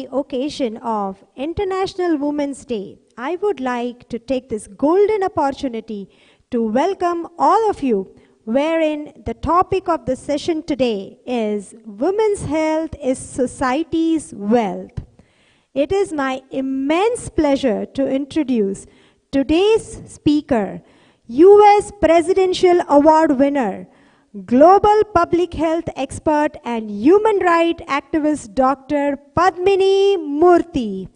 the occasion of International Women's Day, I would like to take this golden opportunity to welcome all of you, wherein the topic of the session today is Women's Health is Society's Wealth. It is my immense pleasure to introduce today's speaker, U.S. Presidential Award winner, global public health expert and human rights activist Dr. Padmini Murthy.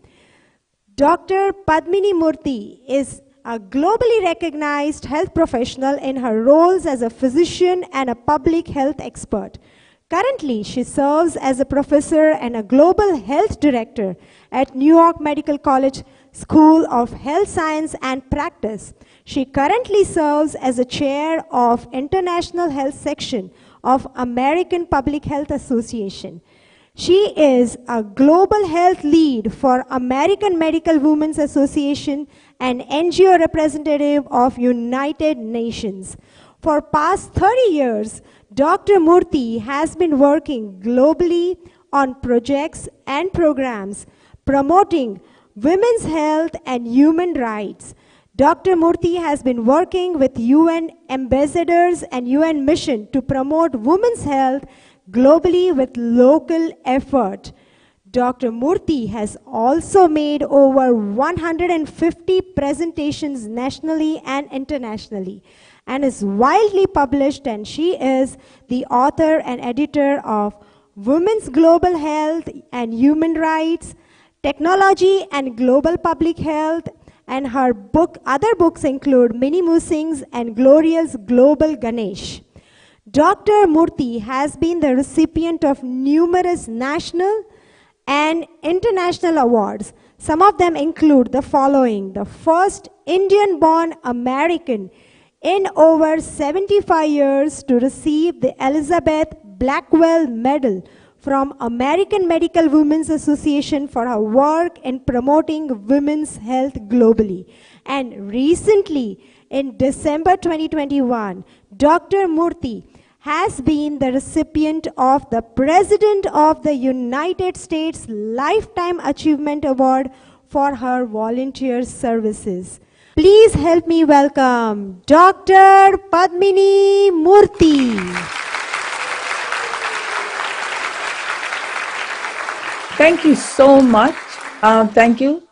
Dr. Padmini Murthy is a globally recognized health professional in her roles as a physician and a public health expert. Currently, she serves as a professor and a global health director at New York Medical College School of Health Science and Practice. She currently serves as a chair of International Health Section of American Public Health Association. She is a global health lead for American Medical Women's Association and NGO representative of United Nations. For past 30 years, Dr. Murthy has been working globally on projects and programs promoting women's health and human rights. Dr. Murthy has been working with UN ambassadors and UN mission to promote women's health globally with local effort. Dr. Murthy has also made over 150 presentations nationally and internationally and is widely published, and she is the author and editor of Women's Global Health and Human Rights, Technology and Global Public Health, and her other books include Mini Musings and Glorious Global Ganesh. Dr. Murthy has been the recipient of numerous national and international awards. Some of them include the following: the first Indian-born American in over 75 years to receive the Elizabeth Blackwell Medal from American Medical Women's Association for her work in promoting women's health globally. And recently, in December 2021, Dr. Murthy has been the recipient of the President of the United States Lifetime Achievement Award for her volunteer services. Please help me welcome Dr. Padmini Murthy. Thank you so much. Thank you.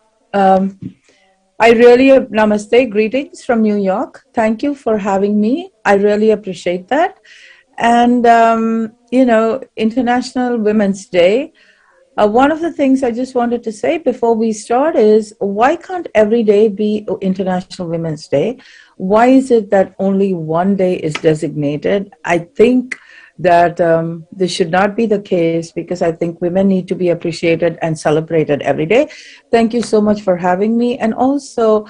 Namaste, greetings from New York. Thank you for having me. I really appreciate that. And, International Women's Day. One of the things I just wanted to say before we start is, why can't every day be International Women's Day? Why is it that only one day is designated? I think that this should not be the case, because I think women need to be appreciated and celebrated every day. Thank you so much for having me. And also,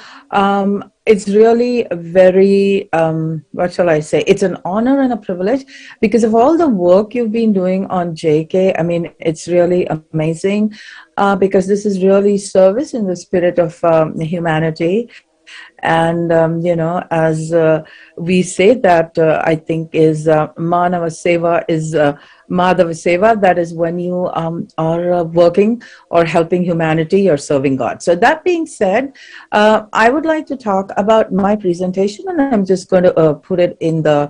it's really very, it's an honor and a privilege because of all the work you've been doing on JK. I mean, it's really amazing because this is really service in the spirit of humanity. And, as we say that, I think is Manava Seva is Madhava Seva. That is when you are working or helping humanity, you're serving God. So that being said, I would like to talk about my presentation, and I'm just going to put it in the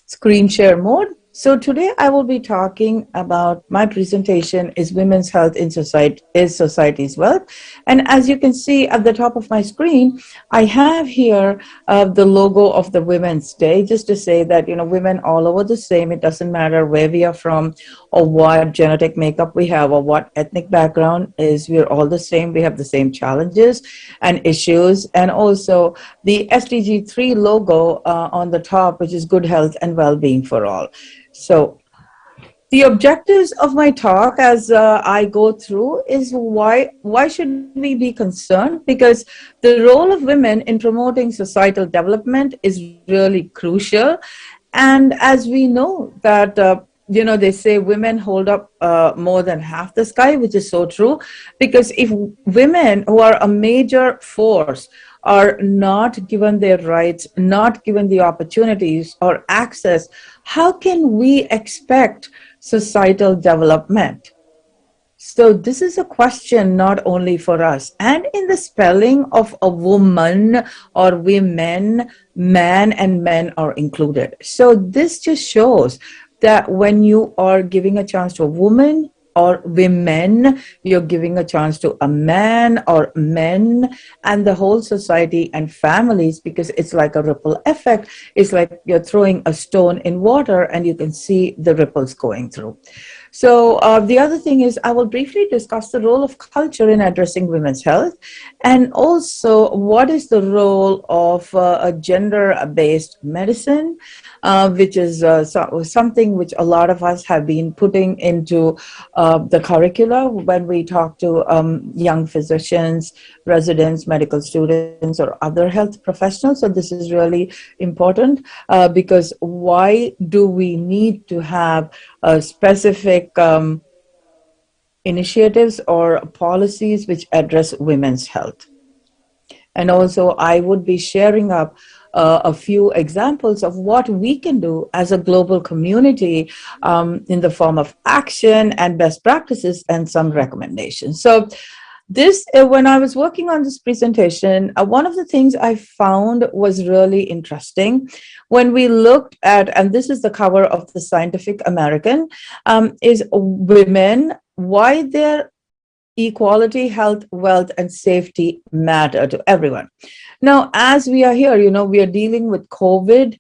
screen share mode. So today I will be talking about, my presentation is Women's Health in Society is Society's Wealth. And as you can see at the top of my screen, I have here the logo of the Women's Day, just to say that, women all over the same. It doesn't matter where we are from or what genetic makeup we have or what ethnic background is. We're all the same. We have the same challenges and issues. And also the SDG 3 logo on the top, which is good health and well-being for all. So the objectives of my talk as I go through is why should we be concerned? Because the role of women in promoting societal development is really crucial. And as we know that, they say women hold up more than half the sky, which is so true. Because if women who are a major force are not given their rights, not given the opportunities or access, how can we expect societal development. So this is a question not only for us. And in the spelling of a woman or women, man and men are included. So this just shows that when you are giving a chance to a woman or women, you're giving a chance to a man or men and the whole society and families, because it's like a ripple effect. It's like you're throwing a stone in water and you can see the ripples going through. So the other thing is I will briefly discuss the role of culture in addressing women's health, and also what is the role of a gender-based medicine, which is something which a lot of us have been putting into the curricula when we talk to young physicians, residents, medical students, or other health professionals. So this is really important because why do we need to have specific initiatives or policies which address women's health? And also, I would be sharing up a few examples of what we can do as a global community in the form of action and best practices and some recommendations. So this, when I was working on this presentation, one of the things I found was really interesting when we looked at, and this is the cover of the Scientific American, is women, why their equality, health, wealth, and safety matter to everyone. Now, as we are here, we are dealing with COVID.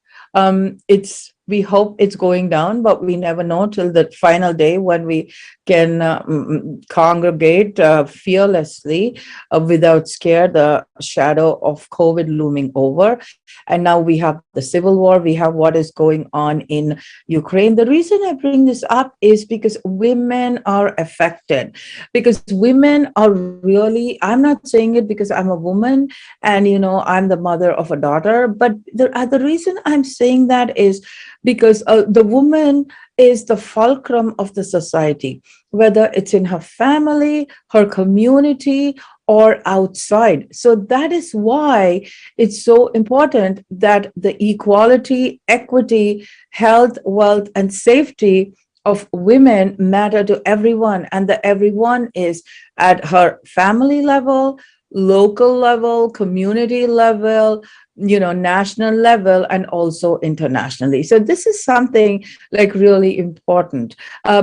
We hope it's going down, but we never know till the final day when we can congregate fearlessly without scare, the shadow of COVID looming over. And now we have the civil war, we have what is going on in Ukraine. The reason I bring this up is because women are affected, because women are really, I'm not saying it because I'm a woman and, I'm the mother of a daughter, but the reason I'm saying that is because the woman is the fulcrum of the society, whether it's in her family, her community, or outside. So that is why it's so important that the equality, equity, health, wealth, and safety of women matter to everyone. And the everyone is at her family level, local level, community level, national level, and also internationally. So this is something like really important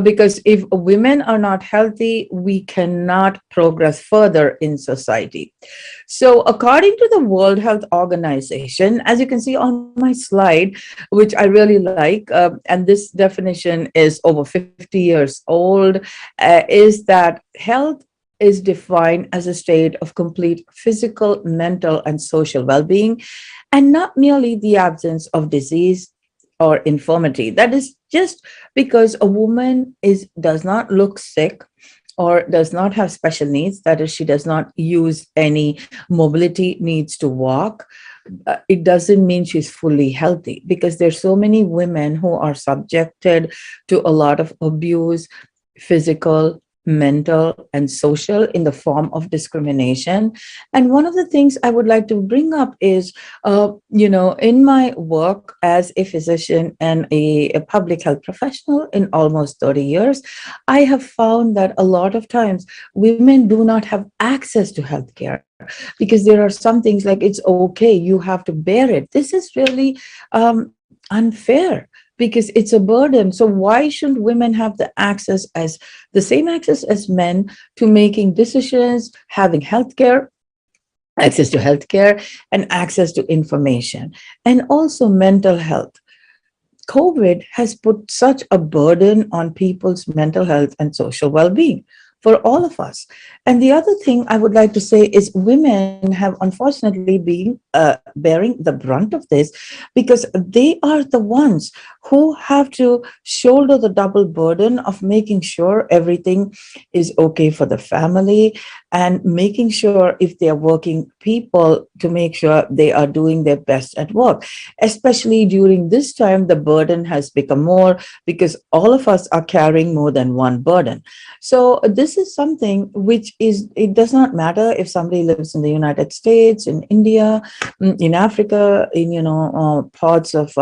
because if women are not healthy, we cannot progress further in society. So according to the World Health Organization, as you can see on my slide, which I really like, and this definition is over 50 years old, is that health is defined as a state of complete physical, mental, and social well-being, and not merely the absence of disease or infirmity. That is just because a woman does not look sick or does not have special needs, that is, she does not use any mobility needs to walk, it doesn't mean she's fully healthy, because there's so many women who are subjected to a lot of abuse, physical, mental, and social, in the form of discrimination. And one of the things I would like to bring up is, in my work as a physician and a public health professional in almost 30 years, I have found that a lot of times women do not have access to healthcare because there are some things like, it's okay, you have to bear it. This is really unfair, because it's a burden. So why shouldn't women have the same access as men to making decisions, having healthcare, access to healthcare, and access to information, and also mental health? COVID has put such a burden on people's mental health and social well-being for all of us. And the other thing I would like to say is women have unfortunately been bearing the brunt of this, because they are the ones who have to shoulder the double burden of making sure everything is okay for the family and making sure if they are working people to make sure they are doing their best at work. Especially during this time, the burden has become more because all of us are carrying more than one burden. So this is something which is, it does not matter if somebody lives in the United States, in India, in Africa, in, parts of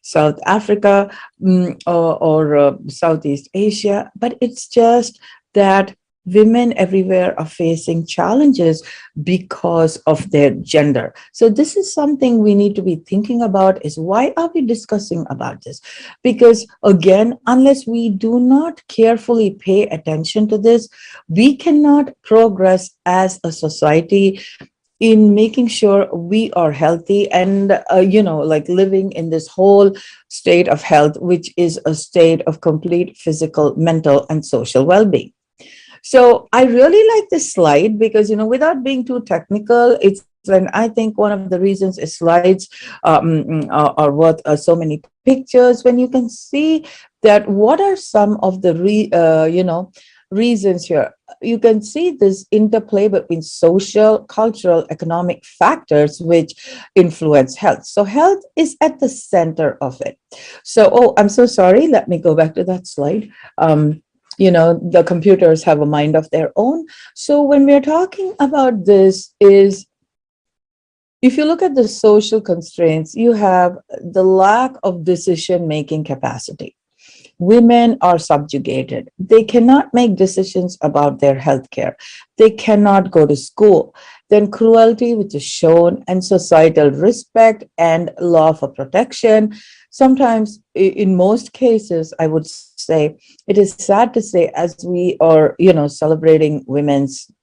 South Africa, or Southeast Asia, but it's just that women everywhere are facing challenges because of their gender. So this is something we need to be thinking about, is why are we discussing about this? Because again, unless we do not carefully pay attention to this, we cannot progress as a society in making sure we are healthy and like living in this whole state of health, which is a state of complete physical, mental, and social well-being. So I really like this slide because, without being too technical, and I think one of the reasons is slides are worth so many pictures, when you can see that what are some of the reasons here. You can see this interplay between social, cultural, economic factors which influence health. So health is at the center of it. So, oh, I'm so sorry. Let me go back to that slide. The computers have a mind of their own. So when we're talking about this, is if you look at the social constraints, you have the lack of decision-making capacity. Women are subjugated. They cannot make decisions about their health care. They cannot go to school. Then cruelty, which is shown, and societal respect and law for protection. Sometimes, in most cases, I would say, it is sad to say, as we are, celebrating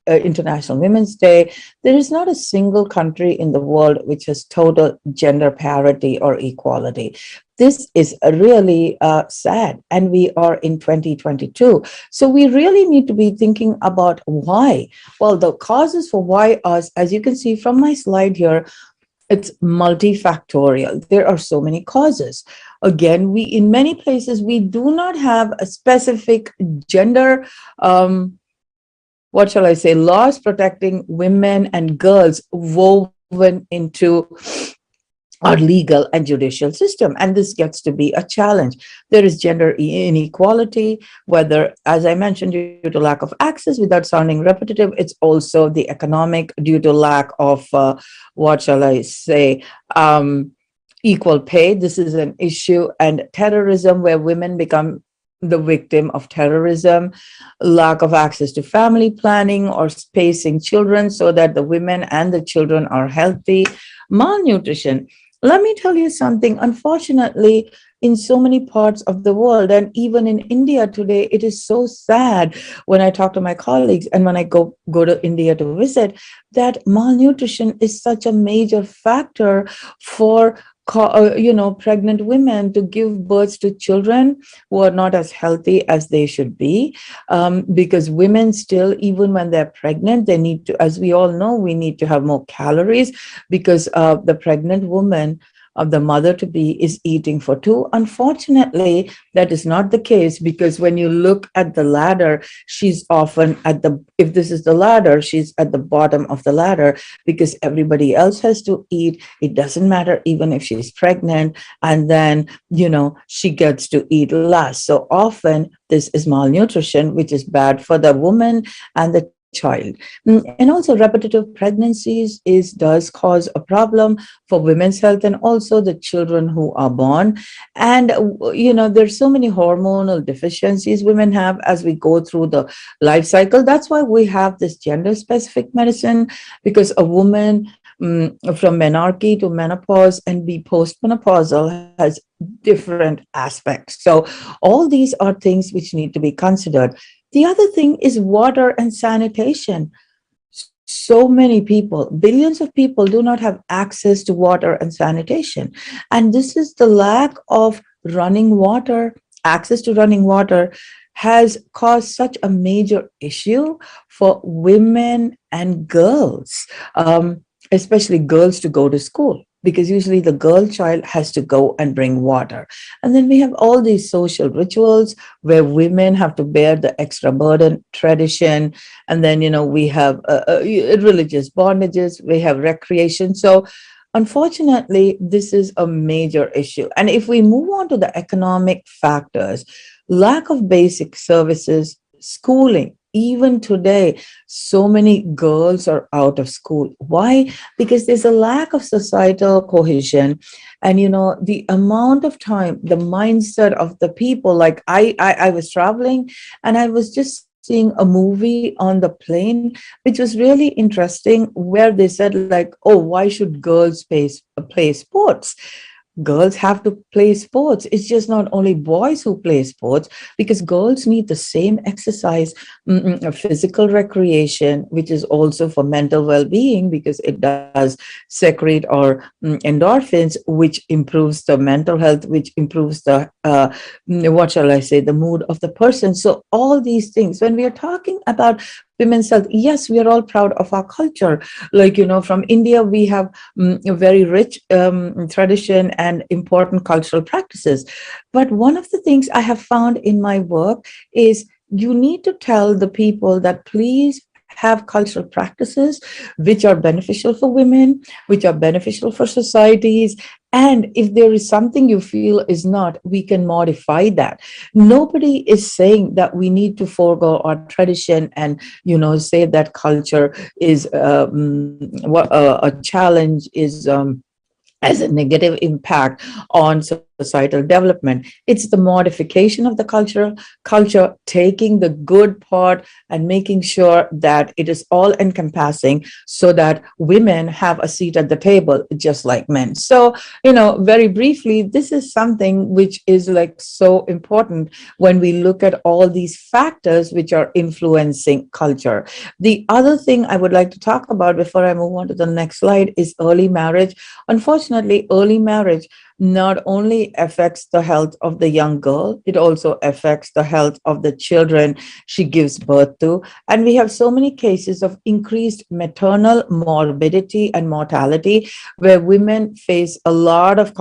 International Women's Day, there is not a single country in the world which has total gender parity or equality. This is really sad, and we are in 2022. So we really need to be thinking about why. Well, the causes for why us, as you can see from my slide here, it's multifactorial. There are so many causes. Again, in many places, we do not have a specific gender, what shall I say, laws protecting women and girls woven into our legal and judicial system. And this gets to be a challenge. There is gender inequality, whether, as I mentioned, due to lack of access, without sounding repetitive, it's also the economic, due to lack of, what shall I say, equal pay. This is an issue. And terrorism, where women become the victim of terrorism, lack of access to family planning or spacing children so that the women and the children are healthy, malnutrition. Let me tell you something. Unfortunately, in so many parts of the world, and even in India today, it is so sad when I talk to my colleagues and when I go to India to visit, that malnutrition is such a major factor for pregnant women to give birth to children who are not as healthy as they should be, because women still, even when they're pregnant, they need to, as we all know, we need to have more calories, because the pregnant woman of the mother-to-be is eating for two. Unfortunately, that is not the case, because when you look at the ladder, she's often if this is the ladder, she's at the bottom of the ladder, because everybody else has to eat. It doesn't matter even if she's pregnant, and then, she gets to eat last. So often this is malnutrition, which is bad for the woman and the child. And also repetitive pregnancies does cause a problem for women's health and also the children who are born. And there's so many hormonal deficiencies women have as we go through the life cycle. That's why we have this gender specific medicine, because a woman from menarche to menopause and be postmenopausal has different aspects. So all these are things which need to be considered. The other thing is water and sanitation. So many people, billions of people, do not have access to water and sanitation. And this is the lack of running water, access to running water, has caused such a major issue for women and girls. especially girls to go to school, because usually the girl child has to go and bring water. And then we have all these social rituals where women have to bear the extra burden, tradition. And then, we have religious bondages, we have recreation. So unfortunately, this is a major issue. And if we move on to the economic factors, lack of basic services, schooling, even today, so many girls are out of school. Why? Because there's a lack of societal cohesion. And the amount of time, the mindset of the people, like I was traveling and I was just seeing a movie on the plane, which was really interesting, where they said like, oh, why should girls play sports? Girls have to play sports. It's just not only boys who play sports, because girls need the same exercise, physical recreation, which is also for mental well-being, because it does secrete or endorphins, which improves the mental health, which improves the what shall I say, the mood of the person. So all these things, when we are talking about women's health, yes, we are all proud of our culture. Like, from India, we have a very rich tradition and important cultural practices. But one of the things I have found in my work is you need to tell the people that please have cultural practices which are beneficial for women, which are beneficial for societies. And if there is something you feel is not, we can modify that. Nobody is saying that we need to forego our tradition and, say that culture is a challenge, is as a negative impact on societal development. It's the modification of the culture, taking the good part and making sure that it is all encompassing, so that women have a seat at the table just like men. So, very briefly, this is something which is like so important when we look at all these factors which are influencing culture. The other thing I would like to talk about before I move on to the next slide is early marriage. Unfortunately, early marriage not only affects the health of the young girl, it also affects the health of the children she gives birth to. And we have so many cases of increased maternal morbidity and mortality, where women face a lot of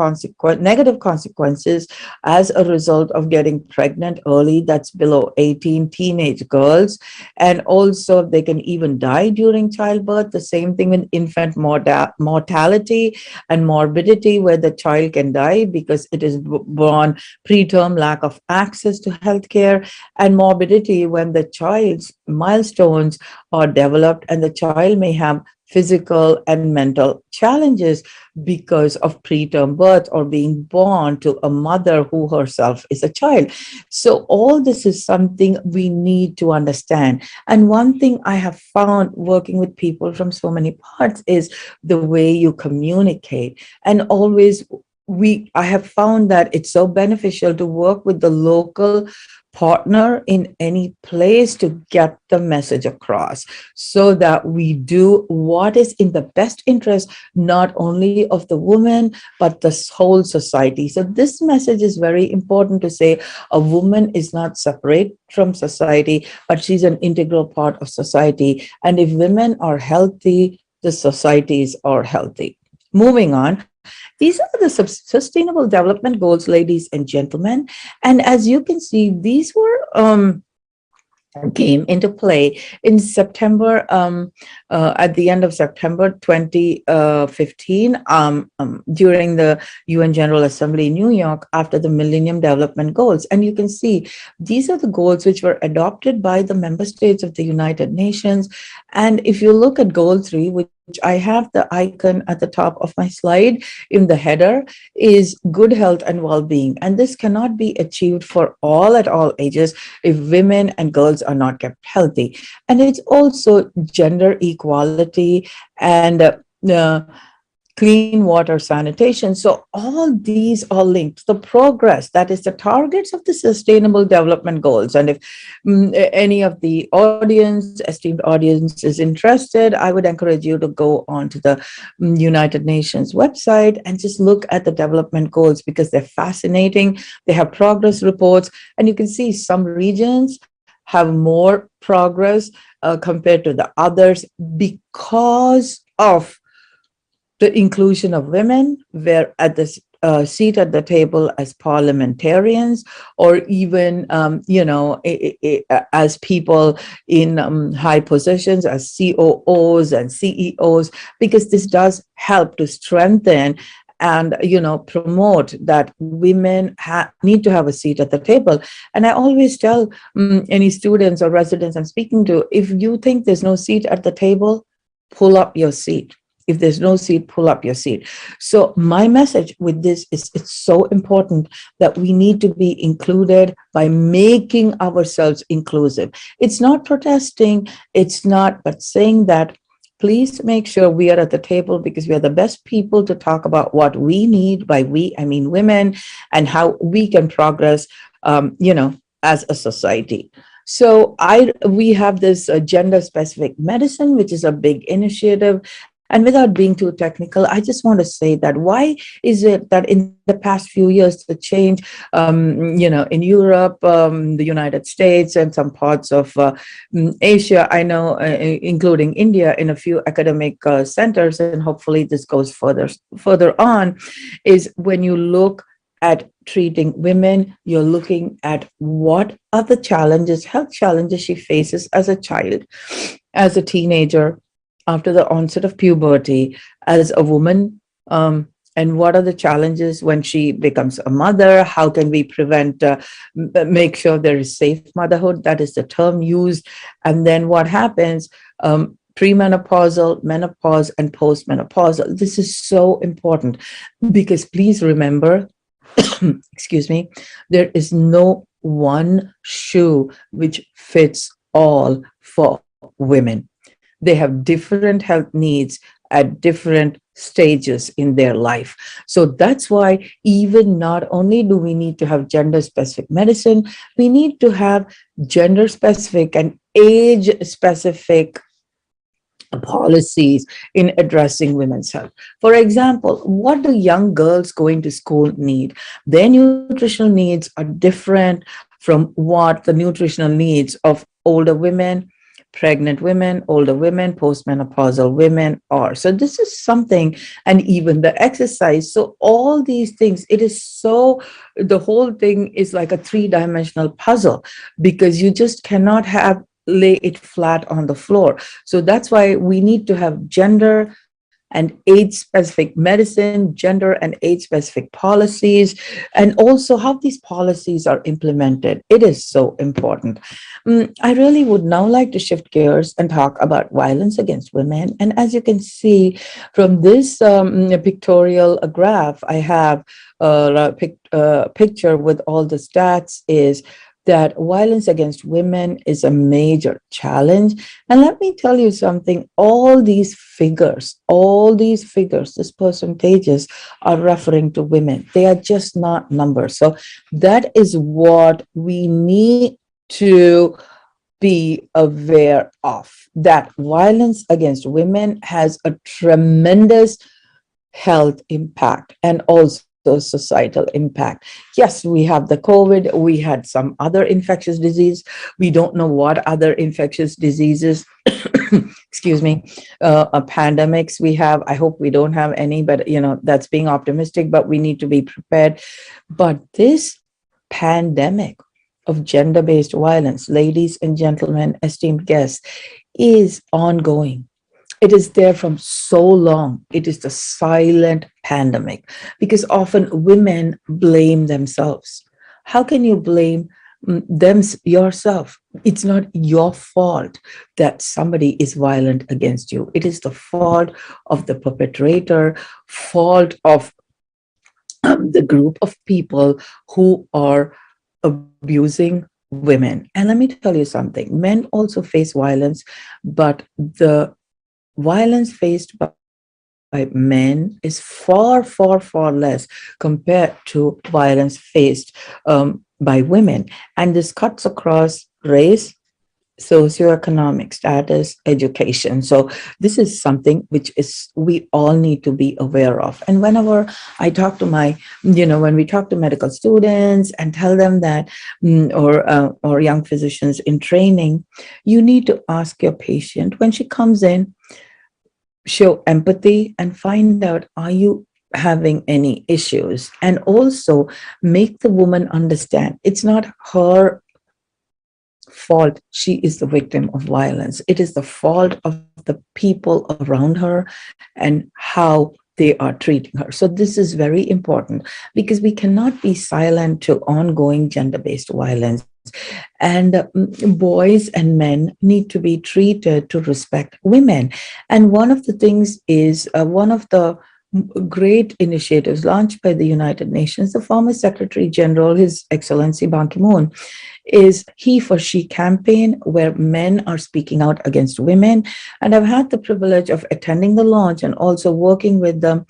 negative consequences as a result of getting pregnant early. That's below 18, teenage girls. And also, they can even die during childbirth. The same thing with infant mortality and morbidity, where the child can die because it is born preterm, lack of access to healthcare, and morbidity when the child's milestones are developed and the child may have physical and mental challenges because of preterm birth or being born to a mother who herself is a child. So all this is something we need to understand. And one thing I have found working with people from so many parts is the way you communicate. And always I have found that it's so beneficial to work with the local partner in any place to get the message across, so that we do what is in the best interest, not only of the woman, but the whole society. So this message is very important to say a woman is not separate from society, but she's an integral part of society. And if women are healthy, the societies are healthy. Moving on, these are the sustainable development goals, ladies and gentlemen. And as you can see, these were came into play in September, at the end of September 2015, during the UN General Assembly in New York, after the Millennium Development Goals. And you can see these are the goals which were adopted by the member states of the United Nations. And if you look at Goal 3, which I have the icon at the top of my slide in the header, is good health and well-being. And this cannot be achieved for all at all ages if women and girls are not kept healthy. And it's also gender equality and clean water sanitation. So all these are linked. The progress, that is the targets of the Sustainable Development Goals. And if any of the esteemed audience is interested, I would encourage you to go on to the United Nations website and just look at the development goals, because they're fascinating. They have progress reports, and you can see some regions have more progress compared to the others because of the inclusion of women, where at the seat at the table as parliamentarians, or even as people in high positions as COOs and CEOs, because this does help to strengthen and promote that women need to have a seat at the table. And I always tell any students or residents I'm speaking to, if you think there's no seat at the table, pull up your seat. If there's no seat, pull up your seat. So my message with this is, it's so important that we need to be included by making ourselves inclusive. It's not protesting, it's not, but saying that please make sure we are at the table, because we are the best people to talk about what we need. By we, I mean women, and how we can progress, as a society. So we have this gender specific medicine, which is a big initiative. And without being too technical, I just want to say that why is it that in the past few years, the change, in Europe, the United States, and some parts of Asia, I know, including India, in a few academic centers, and hopefully this goes further on, is when you look at treating women, you're looking at what are the challenges, health challenges she faces as a child, as a teenager, after the onset of puberty, as a woman, and what are the challenges when she becomes a mother? How can we prevent, make sure there is safe motherhood? That is the term used. And then what happens premenopausal, menopause, and postmenopausal. This is so important, because please remember, excuse me, there is no one shoe which fits all for women. They have different health needs at different stages in their life. So that's why even not only do we need to have gender specific medicine, we need to have gender specific and age specific policies in addressing women's health. For example, what do young girls going to school need? Their nutritional needs are different from what the nutritional needs of older women, pregnant women, older women, postmenopausal women are. So this is something, and even the exercise. So all these things, the whole thing is like a three-dimensional puzzle, because you just cannot lay it flat on the floor. So that's why we need to have gender and age-specific medicine, gender and age-specific policies, and also how these policies are implemented. It is so important. I really would now like to shift gears and talk about violence against women. And as you can see from this pictorial graph, I have a picture with all the stats, is that violence against women is a major challenge. And let me tell you something, all these figures, these percentages are referring to women. They are just not numbers. So that is what we need to be aware of, that violence against women has a tremendous health impact and also societal impact. Yes, we have the COVID, we had some other infectious disease. We don't know what other infectious diseases, excuse me, pandemics we have. I hope we don't have any, but that's being optimistic, but we need to be prepared. But this pandemic of gender-based violence, ladies and gentlemen, esteemed guests, is ongoing. It is there from so long. It is the silent pandemic, because often women blame themselves. How can you blame yourself? It's not your fault that somebody is violent against you. It is the fault of the perpetrator, fault of the group of people who are abusing women. And let me tell you something, men also face violence, but the violence faced by men is far, far, far less compared to violence faced by women. And this cuts across race, socioeconomic status, education. So this is something which we all need to be aware of. And whenever I talk to when we talk to medical students and tell them that, or young physicians in training, you need to ask your patient when she comes in, show empathy and find out, are you having any issues? And also make the woman understand it's not her fault she is the victim of violence. It is the fault of the people around her and how they are treating her. So this is very important because we cannot be silent to ongoing gender-based violence. And boys and men need to be treated to respect women. And one of the things is one of the great initiatives launched by the United Nations, the former Secretary General, His Excellency Ban Ki-moon, is He for She campaign, where men are speaking out against women. And I've had the privilege of attending the launch and also working with the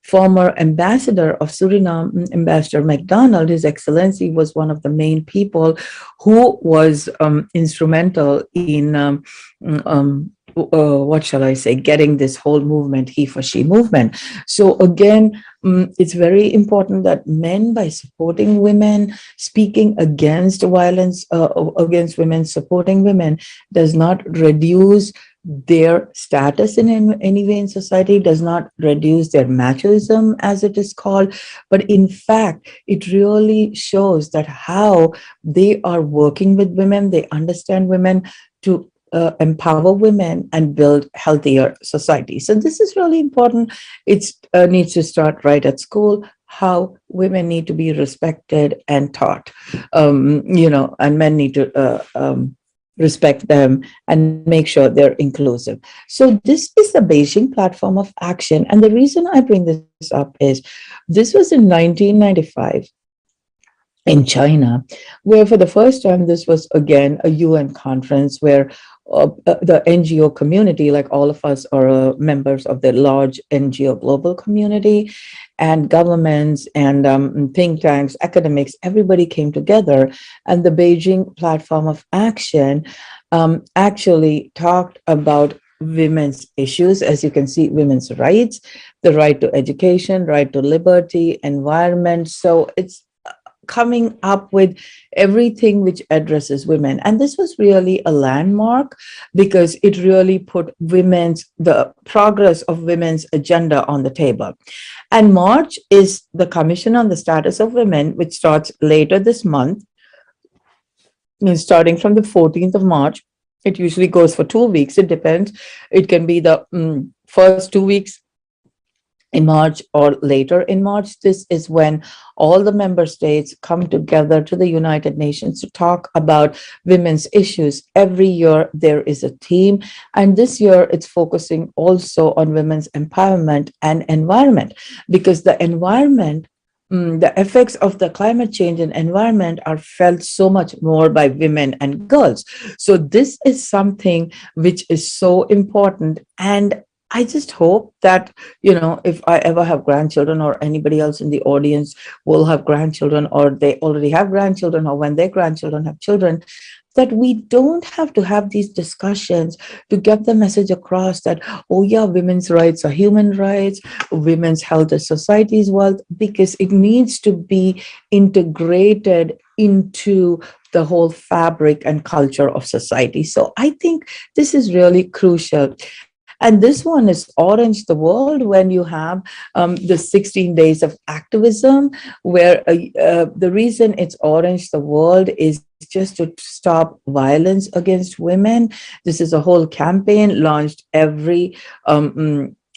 former ambassador of Suriname, Ambassador MacDonald. His Excellency was one of the main people who was instrumental in what shall I say, getting this whole movement, He for She movement. So again, it's very important that men, by supporting women, speaking against violence against women, supporting women, does not reduce their status in any way in society, does not reduce their machismo, as it is called, but in fact, it really shows that how they are working with women, they understand women to empower women and build healthier society. So this is really important. It needs to start right at school, how women need to be respected and taught, and men need to respect them and make sure they're inclusive. So this is the Beijing platform of action. And the reason I bring this up is this was in 1995 in China, where for the first time, this was again a UN conference where the NGO community, like all of us, are members of the large NGO global community, and governments and think tanks, academics, everybody came together. And the Beijing platform of action actually talked about women's issues. As you can see, women's rights, the right to education, right to liberty, environment. So it's coming up with everything which addresses women. And this was really a landmark because it really put the progress of women's agenda on the table. And March is the Commission on the Status of Women, which starts later this month, starting from the 14th of March. It usually goes for 2 weeks. It depends. It can be the first 2 weeks in March or later in March. This is when all the member states come together to the United Nations to talk about women's issues. Every year there is a theme, and this year it's focusing also on women's empowerment and environment, because the environment, the effects of the climate change and environment are felt so much more by women and girls. So this is something which is so important. And I just hope that, if I ever have grandchildren, or anybody else in the audience will have grandchildren, or they already have grandchildren, or when their grandchildren have children, that we don't have to have these discussions to get the message across that, oh yeah, women's rights are human rights, women's health is society's wealth, because it needs to be integrated into the whole fabric and culture of society. So I think this is really crucial. And this one is Orange the World, when you have the 16 days of activism, where the reason it's Orange the World is just to stop violence against women. This is a whole campaign launched every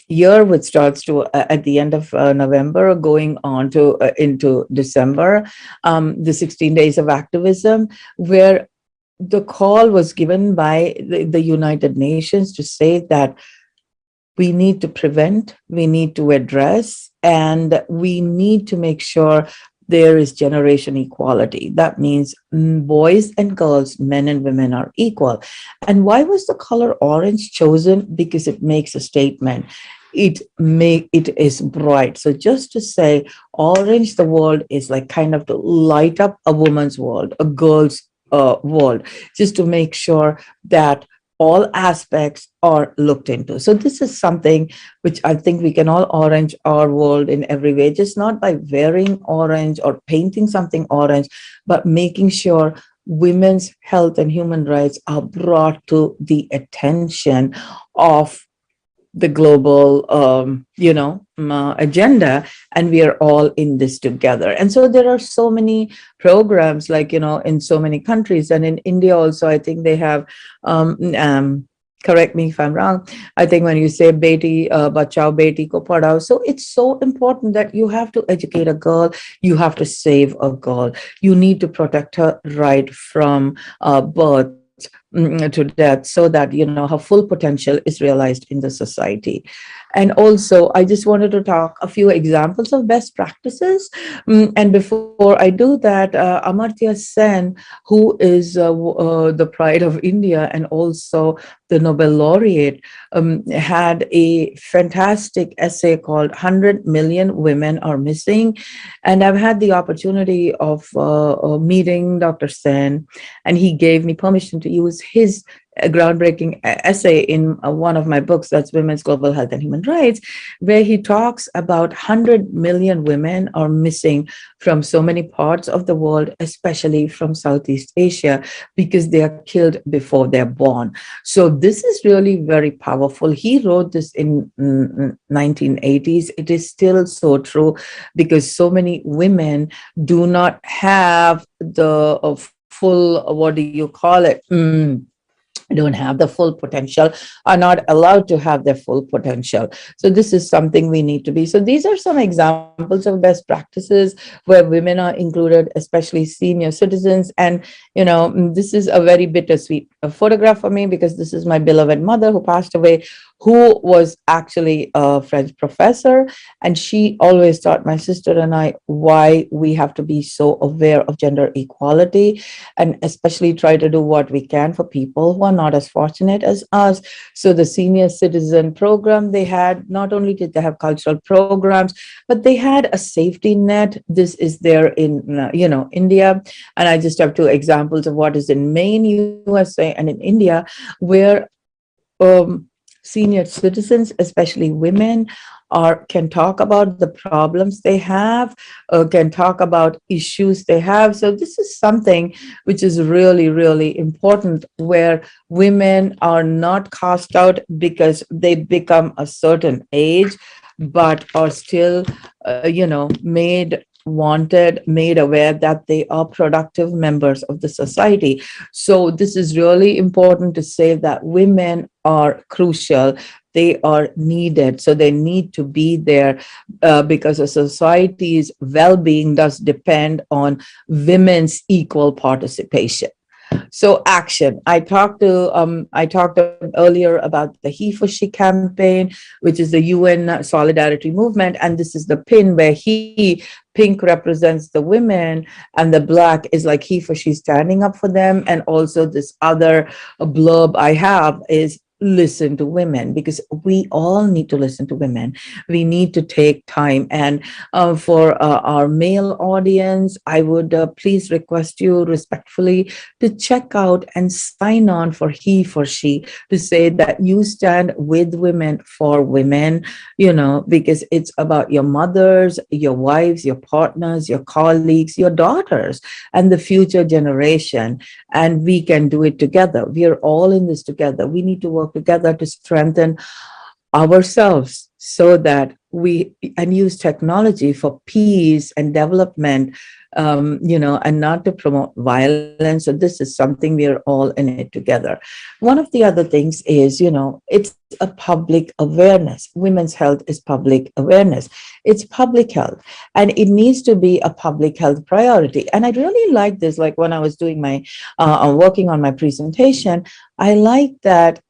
year, which starts at the end of November, going on to into December, the 16 days of activism, where the call was given by the United Nations to say that we need to prevent, we need to address, and we need to make sure there is generation equality. That means boys and girls, men and women are equal. And why was the color orange chosen? Because it makes a statement. It is bright. So just to say, Orange the World is like kind of to light up a woman's world, a girl's world, just to make sure that all aspects are looked into. So this is something which I think we can all orange our world in every way, just not by wearing orange or painting something orange, but making sure women's health and human rights are brought to the attention of the global, agenda, and we are all in this together. And so there are so many programs, like, in so many countries, and in India also, I think they have, um, um, correct me if I'm wrong, I think when you say beti bachao, beti ko padhao, so it's so important that you have to educate a girl, you have to save a girl, you need to protect her right from birth to death, so that her full potential is realized in the society. And also, I just wanted to talk a few examples of best practices. And before I do that, Amartya Sen, who is the pride of India and also the Nobel laureate, had a fantastic essay called 100 Million Women Are Missing. And I've had the opportunity of meeting Dr. Sen, and he gave me permission to use his groundbreaking essay in one of my books, that's Women's Global Health and Human Rights, where he talks about 100 million women are missing from so many parts of the world, especially from Southeast Asia, because they are killed before they're born. So this is really very powerful. He wrote this in 1980s. It is still so true, because so many women do not have the full, what do you call it? Don't have the full potential, are not allowed to have their full potential. So this is something we need to be. So these are some examples of best practices where women are included, especially senior citizens. And this is a very bittersweet photograph for me, because this is my beloved mother who passed away, who was actually a French professor, and she always taught my sister and I why we have to be so aware of gender equality, and especially try to do what we can for people who are not as fortunate as us. So the senior citizen program they had, not only did they have cultural programs, but they had a safety net. This is there in India, and I just have two examples of what is in Maine, USA, and in India, where senior citizens, especially women, can talk about the problems they have, can talk about issues they have. So this is something which is really, really important, where women are not cast out because they become a certain age, but are still, made wanted, made aware that they are productive members of the society. So this is really important to say that women are crucial. They are needed. So they need to be there, because a society's well-being does depend on women's equal participation. So action. I talked earlier about the He for She campaign, which is the UN solidarity movement, and this is the pin where pink represents the women, and the black is like he for she, standing up for them. And also this other blurb I have is listen to women, because we all need to listen to women. We need to take time. And for our male audience, I would please request you respectfully to check out and sign on for He for She, to say that you stand with women for women, because it's about your mothers, your wives, your partners, your colleagues, your daughters, and the future generation. And we can do it together. We are all in this together. We need to work together to strengthen ourselves, so that we and use technology for peace and development, and not to promote violence. So this is something we are all in it together. One of the other things is, it's a public awareness. Women's health is public awareness. It's public health, and it needs to be a public health priority. And I really like this. Like when I was doing my working on my presentation, I like that,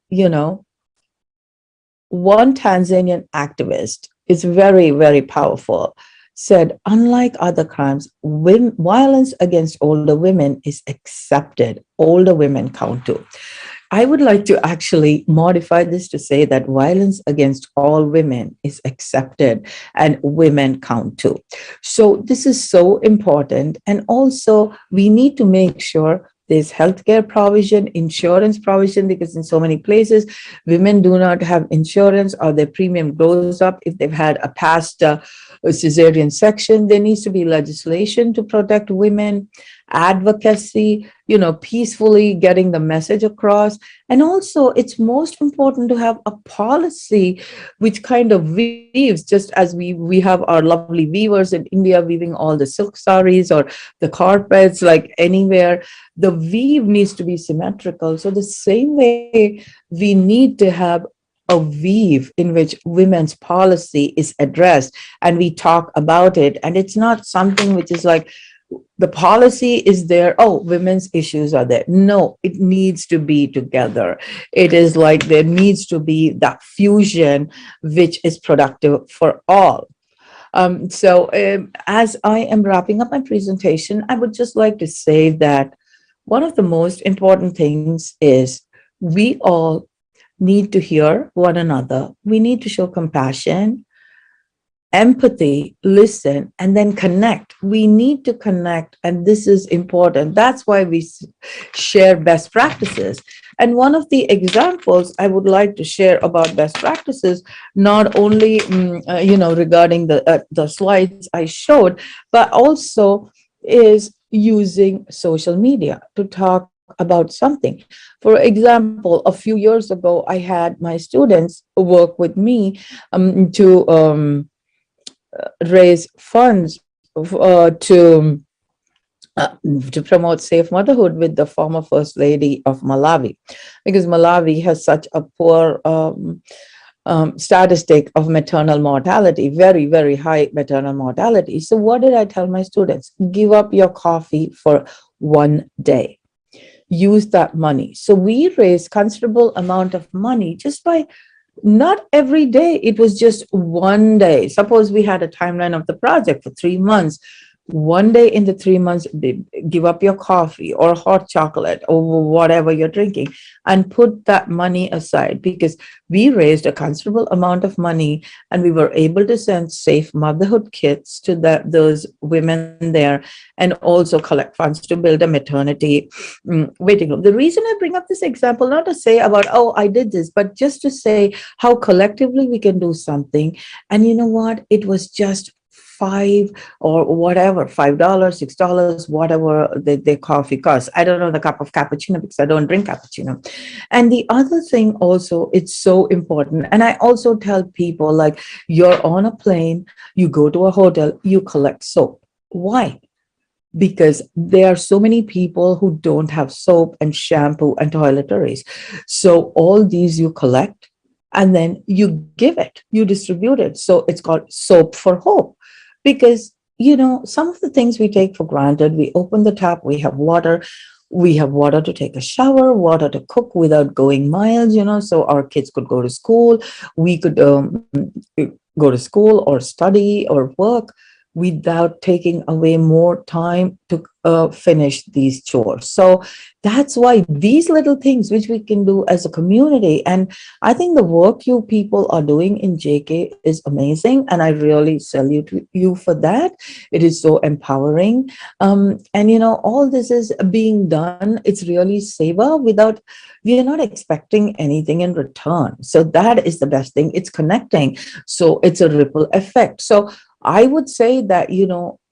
one Tanzanian activist is very, very powerful, said, unlike other crimes, violence against older women is accepted. Older women count too. I would like to actually modify this to say that violence against all women is accepted and women count too. So this is so important. And also, we need to make sure there's healthcare provision, insurance provision, because in so many places, women do not have insurance, or their premium goes up if they've had a past cesarean section. There needs to be legislation to protect women. advocacy, peacefully getting the message across. And also, it's most important to have a policy which kind of weaves, just as we have our lovely weavers in India weaving all the silk saris or the carpets, like anywhere, the weave needs to be symmetrical. So the same way, we need to have a weave in which women's policy is addressed and we talk about it. And it's not something which is like, the policy is there, oh, women's issues are there. No, it needs to be together. It is like there needs to be that fusion which is productive for all. As I am wrapping up my presentation, I would just like to say that one of the most important things is we all need to hear one another. We need to show compassion, empathy, listen, and then connect. We need to connect, and this is important. That's why we share best practices. And one of the examples I would like to share about best practices, not only regarding the slides I showed, but also is using social media to talk about something. For example, a few years ago, I had my students work with me to raise funds to promote safe motherhood with the former First Lady of Malawi, because Malawi has such a poor statistic of maternal mortality, very, very high maternal mortality. So what did I tell my students? Give up your coffee for one day. Use that money. So we raised considerable amount of money just by, not every day, it was just one day. Suppose we had a timeline of the project for 3 months. One day in the 3 months, give up your coffee or hot chocolate or whatever you're drinking and put that money aside, because we raised a considerable amount of money and we were able to send safe motherhood kits to those women there, and also collect funds to build a maternity waiting room. The reason I bring up this example, not to say about, oh, I did this, but just to say how collectively we can do something. And you know what? It was just $5 or whatever, $5, $6, whatever the coffee costs. I don't know the cup of cappuccino because I don't drink cappuccino. And the other thing also, it's so important. And I also tell people, like, you're on a plane, you go to a hotel, you collect soap. Why? Because there are so many people who don't have soap and shampoo and toiletries. So all these you collect and then you give it, you distribute it. So it's called Soap for Hope. Because, some of the things we take for granted, we open the tap, we have water to take a shower, water to cook without going miles, so our kids could go to school. We could go to school or study or work without taking away more time to finish these chores. So that's why these little things which we can do as a community, and I think the work you people are doing in JK is amazing, and I really salute you for that. It is so empowering. And all this is being done, it's really savor without, we are not expecting anything in return. So that is the best thing. It's connecting. So it's a ripple effect. So I would say that,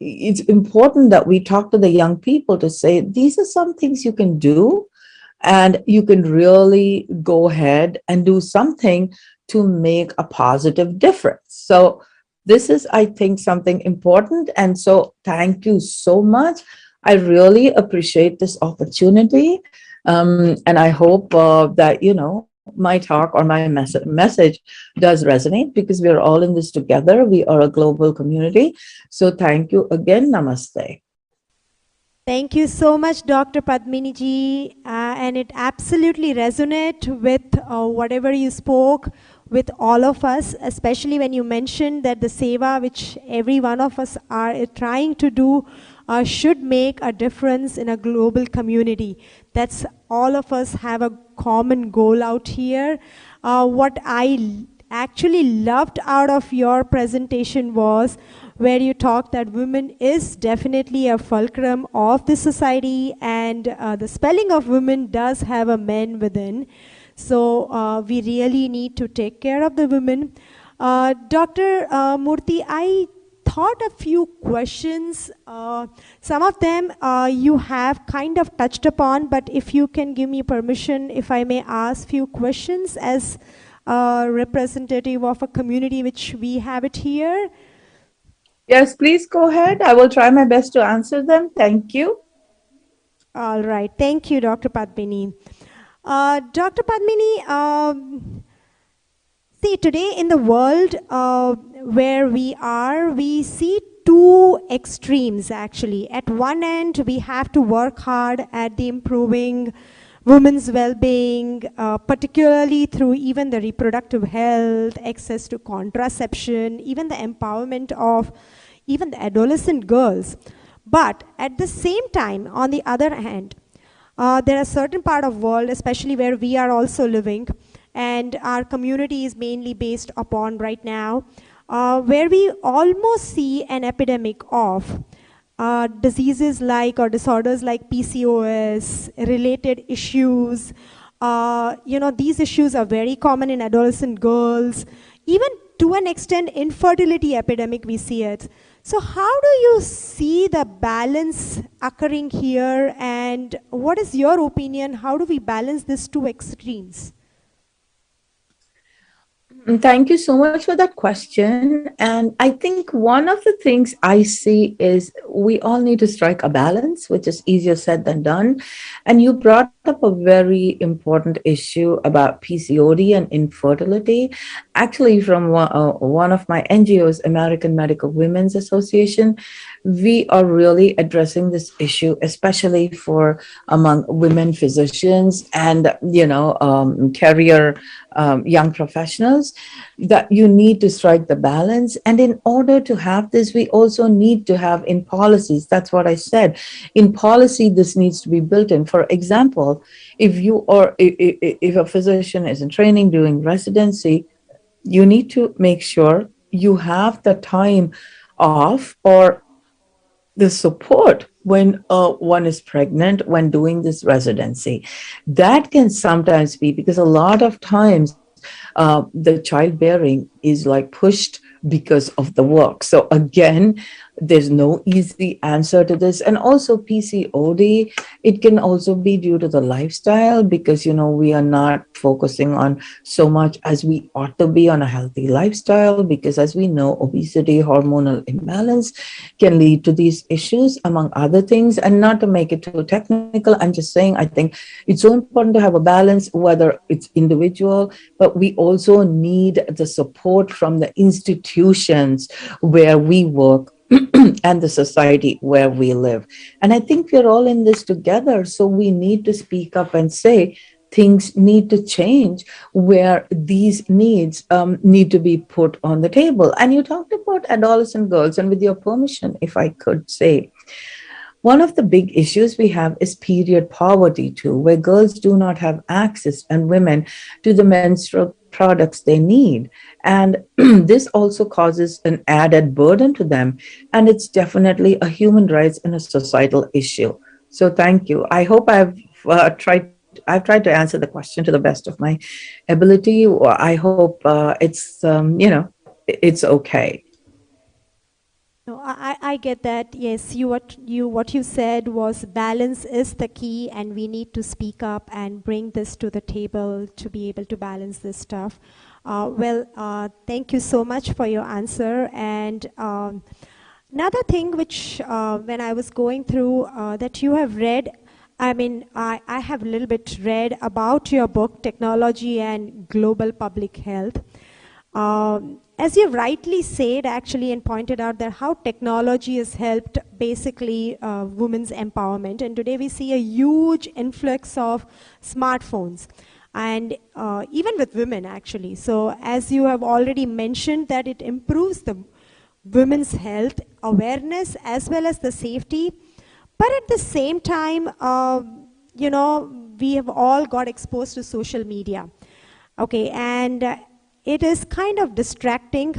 it's important that we talk to the young people to say, these are some things you can do, and you can really go ahead and do something to make a positive difference. So this is, I think, something important. And so thank you so much. I really appreciate this opportunity. And I hope that, my talk or my message does resonate, because we are all in this together. We are a global community. So thank you again. Namaste. Thank you so much, Dr. Padmini ji. And it absolutely resonates with whatever you spoke with all of us, especially when you mentioned that the seva which every one of us are trying to do should make a difference in a global community. That's all of us have a common goal out here. What I actually loved out of your presentation was where you talked that women is definitely a fulcrum of the society, and the spelling of women does have a man within. So we really need to take care of the women. Dr. Murthy, I thought a few questions. Some of them you have kind of touched upon, but if you can give me permission, if I may ask few questions as a representative of a community which we have it here. Yes, please go ahead. I will try my best to answer them. Thank you. All right. Thank you, Dr. Padmini. Dr. Padmini, see, today in the world where we are, we see two extremes actually. At one end, we have to work hard at the improving women's well-being, particularly through even the reproductive health, access to contraception, even the empowerment of even the adolescent girls. But at the same time, on the other hand, there are certain part of world, especially where we are also living, and our community is mainly based upon right now, where we almost see an epidemic of diseases like or disorders like PCOS, related issues. These issues are very common in adolescent girls. Even to an extent, infertility epidemic, we see it. So how do you see the balance occurring here, and what is your opinion? How do we balance these two extremes? Thank you so much for that question. And I think one of the things I see is we all need to strike a balance, which is easier said than done. And you brought up a very important issue about PCOD and infertility. Actually, from one of my NGOs, American Medical Women's Association, we are really addressing this issue, especially for among women physicians and, career young professionals, that you need to strike the balance. And in order to have this, we also need to have in policies. That's what I said. In policy, this needs to be built in. For example, if a physician is in training, doing residency, you need to make sure you have the time off or the support when one is pregnant when doing this residency. That can sometimes be because a lot of times the childbearing is like pushed because of the work. So again, there's no easy answer to this. And also PCOD, it can also be due to the lifestyle because, we are not focusing on so much as we ought to be on a healthy lifestyle, because as we know, obesity, hormonal imbalance can lead to these issues, among other things. And not to make it too technical, I'm just saying, I think it's so important to have a balance, whether it's individual, but we also need the support from the institutions where we work and the society where we live. And I think we're all in this together. So we need to speak up and say things need to change where these needs need to be put on the table. And you talked about adolescent girls, and with your permission, if I could say, one of the big issues we have is period poverty too, where girls do not have access, and women, to the menstrual products they need. And this also causes an added burden to them. And it's definitely a human rights and a societal issue. So thank you. I hope I've tried to answer the question to the best of my ability. I hope it's okay. No, I get that. Yes, what you said was balance is the key, and we need to speak up and bring this to the table to be able to balance this stuff. Thank you so much for your answer. And another thing which when I was going through that you have read, I have a little bit read about your book, Technology and Global Public Health. As you rightly said, actually, and pointed out that how technology has helped basically women's empowerment. And today we see a huge influx of smartphones, and even with women, actually. So as you have already mentioned, that it improves the women's health awareness as well as the safety. But at the same time, we have all got exposed to social media. Okay, and it is kind of distracting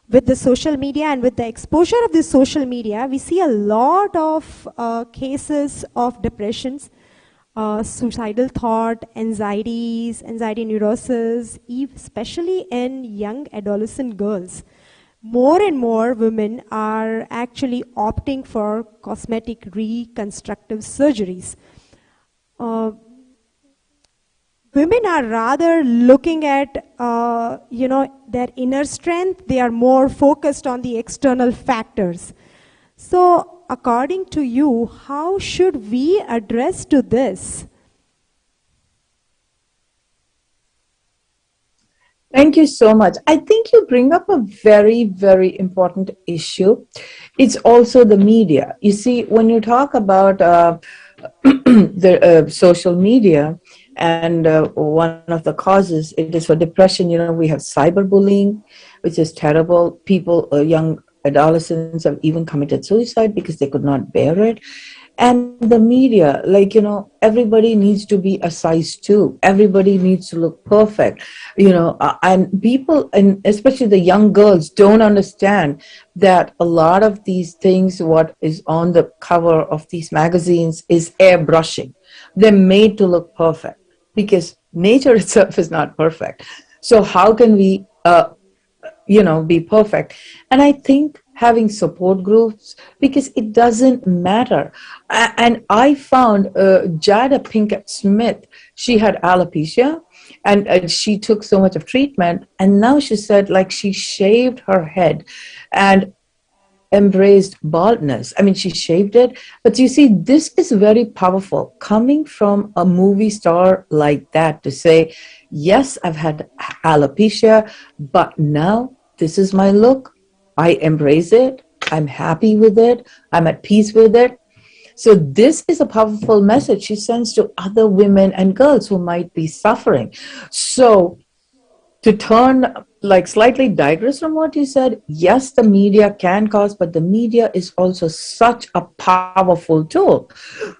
with the social media, and with the exposure of the social media, we see a lot of cases of depressions, suicidal thought, anxiety neurosis, especially in young adolescent girls, more and more women are actually opting for cosmetic reconstructive surgeries. Women are rather looking at, their inner strength. They are more focused on the external factors. So, according to you, how should we address to this? Thank you so much. I think you bring up a very, very important issue. It's also the media. You see, when you talk about the social media, and one of the causes, it is for depression. We have cyberbullying, which is terrible. People, young adolescents have even committed suicide because they could not bear it. And the media, everybody needs to be a size 2. Everybody needs to look perfect, and people, and especially the young girls, don't understand that a lot of these things, what is on the cover of these magazines, is airbrushing. They're made to look perfect because nature itself is not perfect. So how can we be perfect? And I think having support groups, because it doesn't matter. And I found Jada Pinkett Smith, she had alopecia, and she took so much of treatment, and now she said, she shaved her head and embraced baldness. I mean, she shaved it. But you see, this is very powerful coming from a movie star like that to say, yes, I've had alopecia, but now this is my look. I embrace it. I'm happy with it. I'm at peace with it. So this is a powerful message she sends to other women and girls who might be suffering. So to turn, slightly digress from what you said, yes, the media can cause, but the media is also such a powerful tool.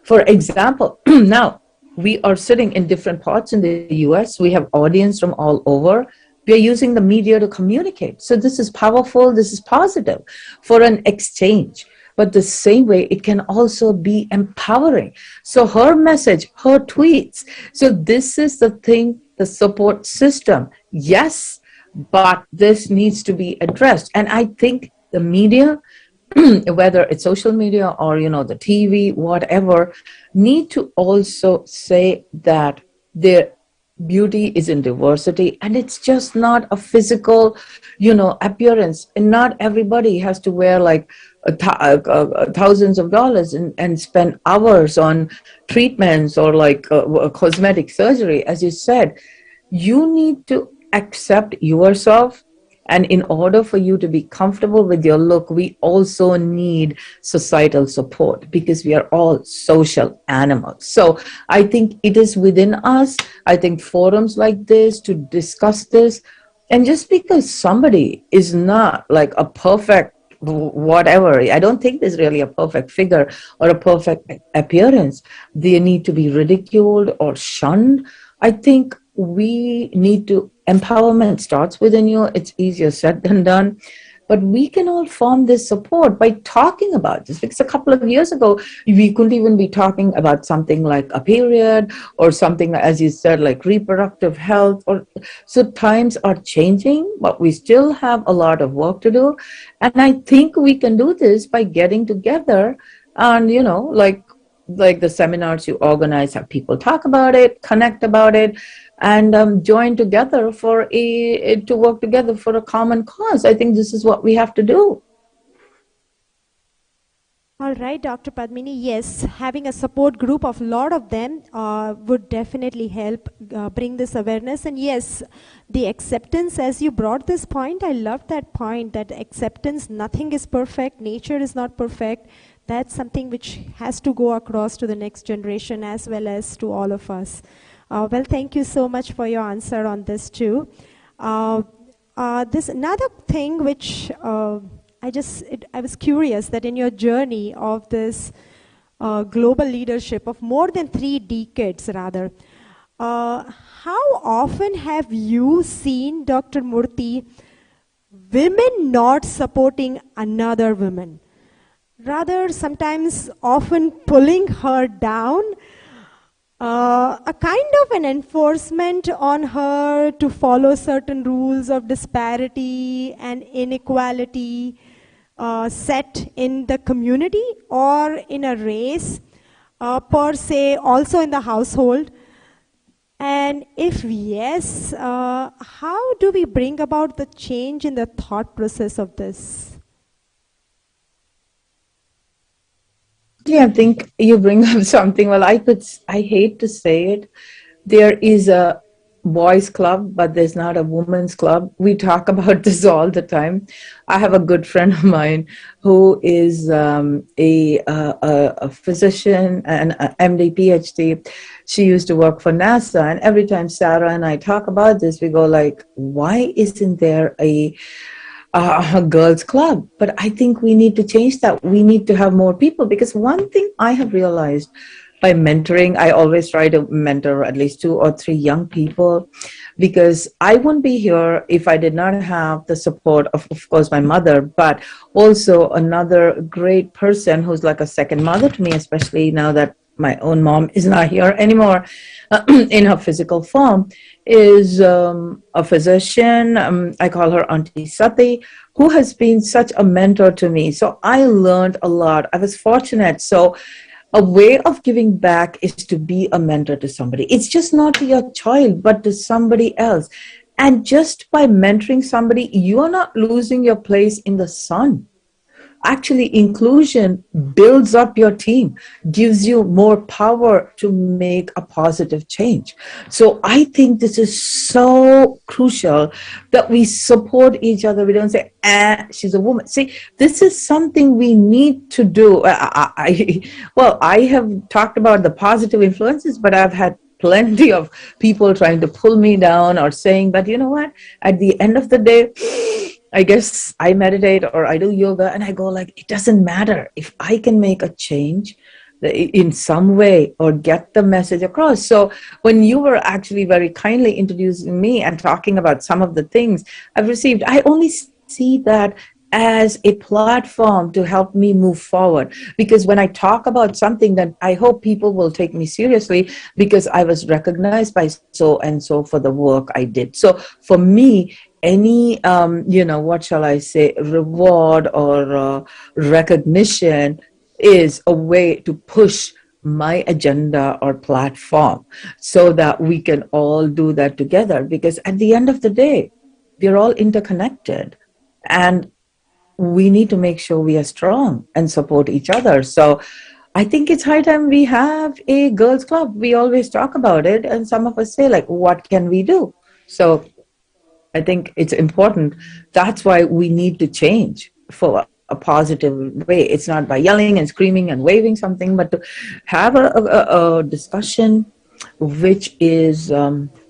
For example, now we are sitting in different parts in the US. We have audience from all over. We are using the media to communicate. So this is powerful. This is positive for an exchange. But the same way, it can also be empowering. So her message, her tweets. So this is the thing, the support system. Yes, but this needs to be addressed. And I think the media, whether it's social media or, the TV, whatever, need to also say that their beauty is in diversity, and it's just not a physical, appearance. And not everybody has to wear thousands of dollars and spend hours on treatments or cosmetic surgery. As you said, you need to accept yourself. And in order for you to be comfortable with your look, we also need societal support because we are all social animals. So I think it is within us. I think forums like this to discuss this. And just because somebody is not a perfect whatever, I don't think there's really a perfect figure or a perfect appearance. They need to be ridiculed or shunned. I think we need to, empowerment starts within you. It's easier said than done. But we can all form this support by talking about this. Because a couple of years ago, we couldn't even be talking about something like a period or something, as you said, like reproductive health. So times are changing, but we still have a lot of work to do. And I think we can do this by getting together and, like the seminars you organize, have people talk about it, connect about it, and join together to work together for a common cause. I think this is what we have to do. All right, Dr. Padmini, yes, having a support group of a lot of them would definitely help bring this awareness. And yes, the acceptance, as you brought this point, I love that point, that acceptance, nothing is perfect, nature is not perfect. That's something which has to go across to the next generation as well as to all of us. Well, thank you so much for your answer on this too. This another thing which I was curious that in your journey of this global leadership of more than 3 decades rather, how often have you seen, Dr. Murthy, women not supporting another woman? Rather, sometimes often pulling her down. a kind of an enforcement on her to follow certain rules of disparity and inequality set in the community or in a race per se, also in the household? And if yes, how do we bring about the change in the thought process of this? Yeah, I think you bring up something. Well, I hate to say it. There is a boys' club, but there's not a women's club. We talk about this all the time. I have a good friend of mine who is a physician and a MD, PhD. She used to work for NASA, and every time Sarah and I talk about this, we go like, why isn't there a girls club? But I think we need to change that. We need to have more people, because one thing I have realized by mentoring, I always try to mentor at least 2 or 3 young people, because I wouldn't be here if I did not have the support of course, my mother, but also another great person who's like a second mother to me, especially now that my own mom is not here anymore in her physical form, is a physician. I call her Auntie Sati, who has been such a mentor to me. So I learned a lot. I was fortunate. So a way of giving back is to be a mentor to somebody. It's just not to your child, but to somebody else. And just by mentoring somebody, you are not losing your place in the sun. Actually, inclusion builds up your team, gives you more power to make a positive change. So I think this is so crucial that we support each other. We don't say, she's a woman. See, this is something we need to do. I have talked about the positive influences, but I've had plenty of people trying to pull me down or saying, but you know what? At the end of the day, I guess I meditate or I do yoga, and I go like, it doesn't matter if I can make a change in some way or get the message across. So when you were actually very kindly introducing me and talking about some of the things I've received, I only see that as a platform to help me move forward. Because when I talk about something, that I hope people will take me seriously, because I was recognized by so and so for the work I did. So for me, any what shall I say, reward or recognition is a way to push my agenda or platform, so that we can all do that together. Because at the end of the day, we're all interconnected, and we need to make sure we are strong and support each other. So I think it's high time we have a girls club. We always talk about it, and some of us say like, what can we do? So I think it's important. That's why we need to change for a positive way. It's not by yelling and screaming and waving something, but to have a discussion which is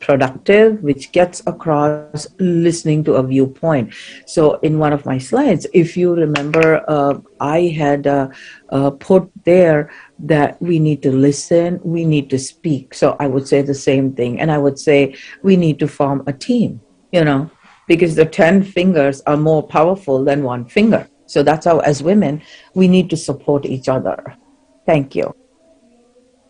productive, which gets across listening to a viewpoint. So in one of my slides, if you remember, I had put there that we need to listen, we need to speak. So I would say the same thing. And I would say we need to form a team, because the 10 fingers are more powerful than one finger. So that's how, as women, we need to support each other. Thank you.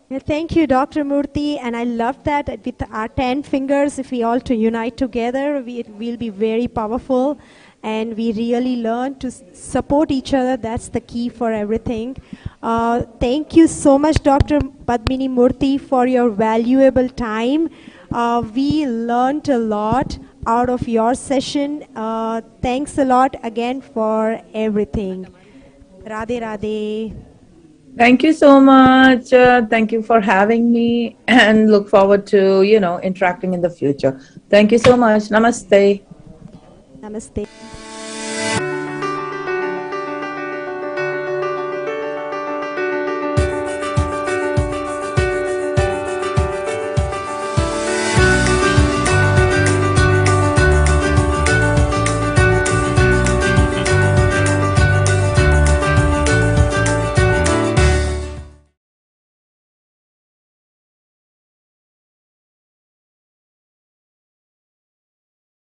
Yeah, thank you, Dr. Murthy. And I love that with our 10 fingers, if we all to unite together, we'll be very powerful. And we really learn to support each other. That's the key for everything. Thank you so much, Dr. Padmini Murthy, for your valuable time. We learned a lot out of your session. Thanks a lot again for everything. Radhe Radhe. Thank you so much. Thank you for having me, and look forward to, interacting in the future. Thank you so much. Namaste. Namaste.